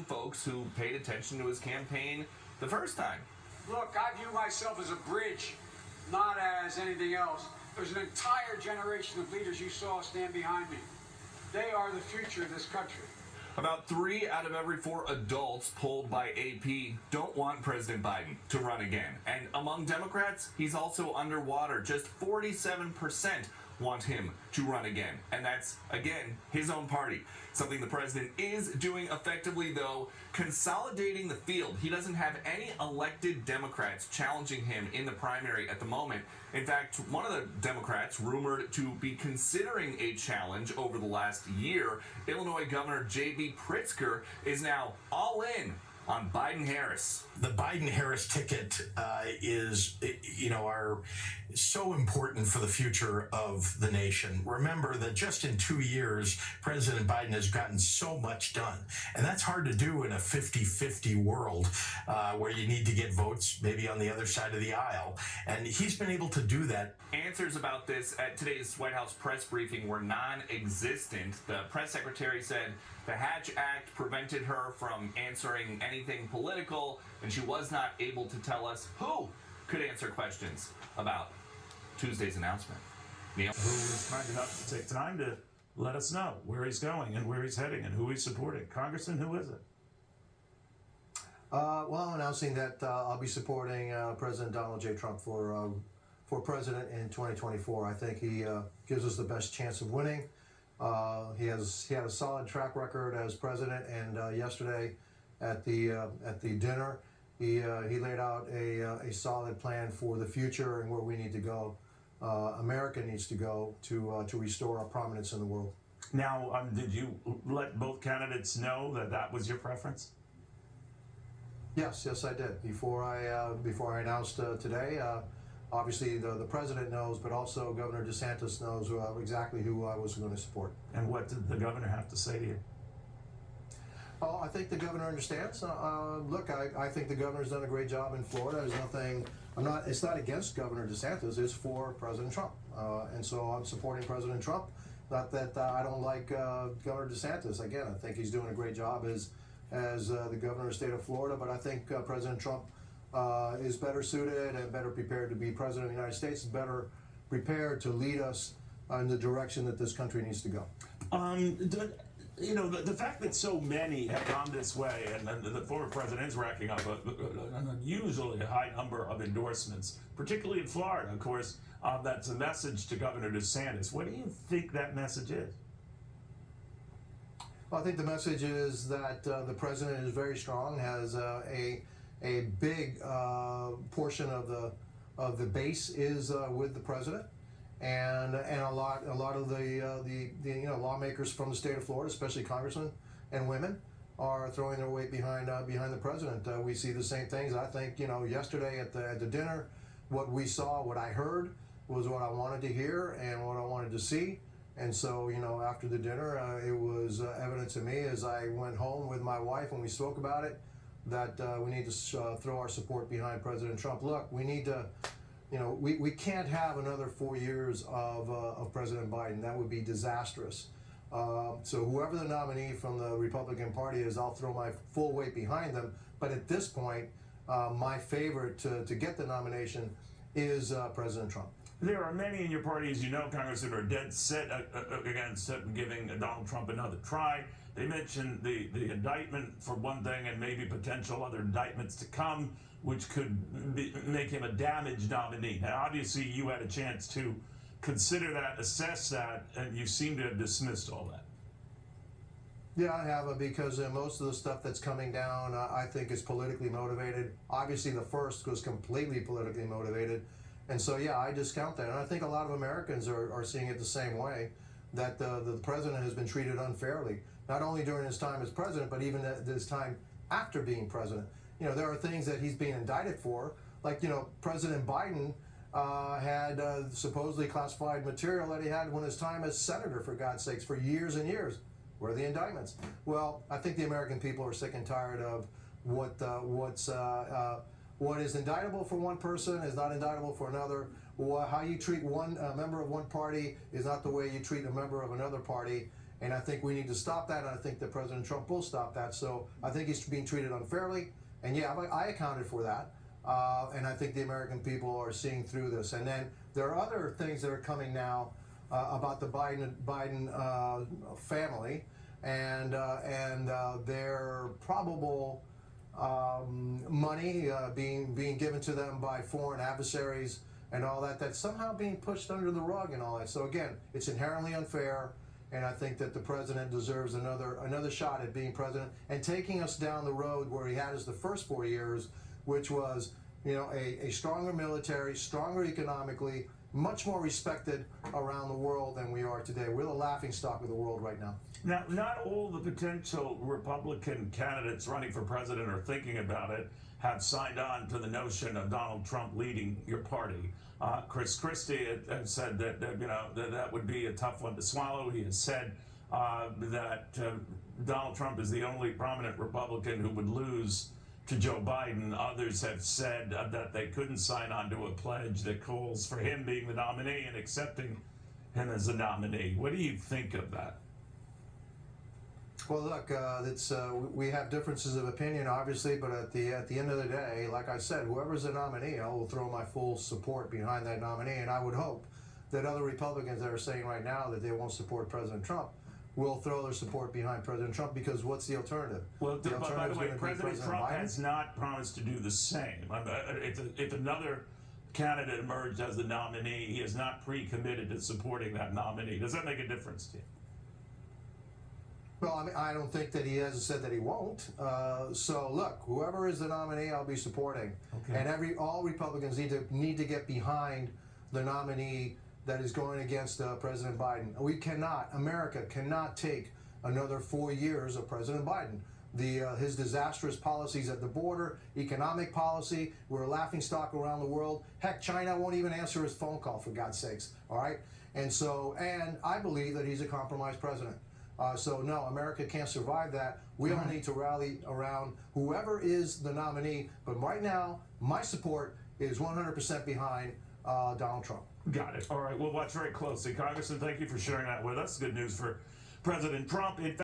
folks who paid attention to his campaign the first time. Look, I view myself as a bridge, not as anything else. There's an entire generation of leaders you saw stand behind me. They are the future of this country. About 3 out of every 4 adults polled by AP don't want President Biden to run again. And among Democrats, he's also underwater. Just 47% want him to run again. And that's, again, his own party. Something the president is doing effectively, though, consolidating the field. He doesn't have any elected Democrats challenging him in the primary at the moment. In fact, one of the Democrats rumored to be considering a challenge over the last year, Illinois Governor J.B. Pritzker, is now all in on Biden-Harris. The Biden-Harris ticket is so important for the future of the nation. Remember that just in 2 years, President Biden has gotten so much done. And that's hard to do in a 50-50 world where you need to get votes maybe on the other side of the aisle. And he's been able to do that. Answers about this at today's White House press briefing were non-existent. The press secretary said the Hatch Act prevented her from answering anything political, and she was not able to tell us who could answer questions about Tuesday's announcement. Neil? Who was kind enough to take time to let us know where he's going and where he's heading and who he's supporting. Congressman, who is it? Well, I'm announcing that I'll be supporting President Donald J. Trump for president in 2024. I think he gives us the best chance of winning. He had a solid track record as president, and yesterday at the dinner, he laid out a solid plan for the future and where we need to go. America needs to go to restore our prominence in the world. Now, did you let both candidates know that that was your preference? Yes, I did. Before I announced today, obviously the president knows, but also Governor DeSantis knows exactly who I was going to support. And what did the governor have to say to you? Oh, I think the governor understands. Look, I think the governor's done a great job in Florida. There's nothing. It's not against Governor DeSantis. It's for President Trump, and so I'm supporting President Trump. Not that I don't like Governor DeSantis. Again, I think he's doing a great job as the governor of the state of Florida. But I think President Trump is better suited and better prepared to be president of the United States. Better prepared to lead us in the direction that this country needs to go. The fact that so many have gone this way, and the former president is racking up an unusually high number of endorsements, particularly in Florida, of course, that's a message to Governor DeSantis. What do you think that message is? Well, I think the message is that the president is very strong, has a big portion of the base is with the president. And a lot of the lawmakers from the state of Florida, especially congressmen and women, are throwing their weight behind the president. We see the same things. I think yesterday at the dinner, what we saw, what I heard, was what I wanted to hear and what I wanted to see. And so after the dinner, it was evident to me as I went home with my wife and we spoke about it that we need to throw our support behind President Trump. Look, we need to. We can't have another 4 years of President Biden. That would be disastrous. So whoever the nominee from the Republican Party is, I'll throw my full weight behind them. But at this point, my favorite to get the nomination is President Trump. There are many in your party, as you know, Congressman, who are dead set against giving Donald Trump another try. They mentioned the indictment for one thing and maybe potential other indictments to come, which could make him a damaged nominee. Now, obviously, you had a chance to consider that, assess that, and you seem to have dismissed all that. Yeah, I have, because most of the stuff that's coming down, I think, is politically motivated. Obviously, the first was completely politically motivated. And so, yeah, I discount that. And I think a lot of Americans are seeing it the same way, that the president has been treated unfairly, not only during his time as president, but even at this time after being president. There are things that he's being indicted for, like, President Biden had supposedly classified material that he had when his time as senator, for God's sakes, for years and years. Where are the indictments? Well, I think the American people are sick and tired of what is indictable for one person is not indictable for another. How you treat one member of one party is not the way you treat a member of another party. And I think we need to stop that, and I think that President Trump will stop that. So I think he's being treated unfairly, and yeah, I accounted for that. And I think the American people are seeing through this. And then there are other things that are coming now about the Biden family and their probable money being given to them by foreign adversaries and all that, that's somehow being pushed under the rug and all that. So again, it's inherently unfair, and I think that the president deserves another shot at being president and taking us down the road where he had us the first 4 years, which was, you know, a stronger military, stronger economically, much more respected around the world than we are today. We're the laughingstock of the world right now. Now, not all the potential Republican candidates running for president or thinking about it have signed on to the notion of Donald Trump leading your party. Chris Christie had said that that would be a tough one to swallow. He has said that Donald Trump is the only prominent Republican who would lose to Joe Biden. Others have said that they couldn't sign on to a pledge that calls for him being the nominee and accepting him as the nominee. What do you think of that? Well, look, we have differences of opinion, obviously, but at the end of the day, like I said, whoever's the nominee, I will throw my full support behind that nominee, and I would hope that other Republicans that are saying right now that they won't support President Trump will throw their support behind President Trump, because what's the alternative? Well, the by the way, is President Trump Biden. has not promised to do the same. If another candidate emerged as the nominee, he is not pre-committed to supporting that nominee. Does that make a difference to you? Well, I mean, I don't think that he hasn't said that he won't. So look, whoever is the nominee, I'll be supporting. Okay. And all Republicans need to get behind the nominee that is going against President Biden. America cannot take another 4 years of President Biden. His disastrous policies at the border, economic policy, we're a laughingstock around the world. Heck, China won't even answer his phone call, for God's sakes, all right? And I believe that he's a compromised president. So no, America can't survive that. We all need to rally around whoever is the nominee. But right now, my support is 100% behind Donald Trump. Got it. All right, we'll watch very closely. Congressman, thank you for sharing that with us. Good news for President Trump.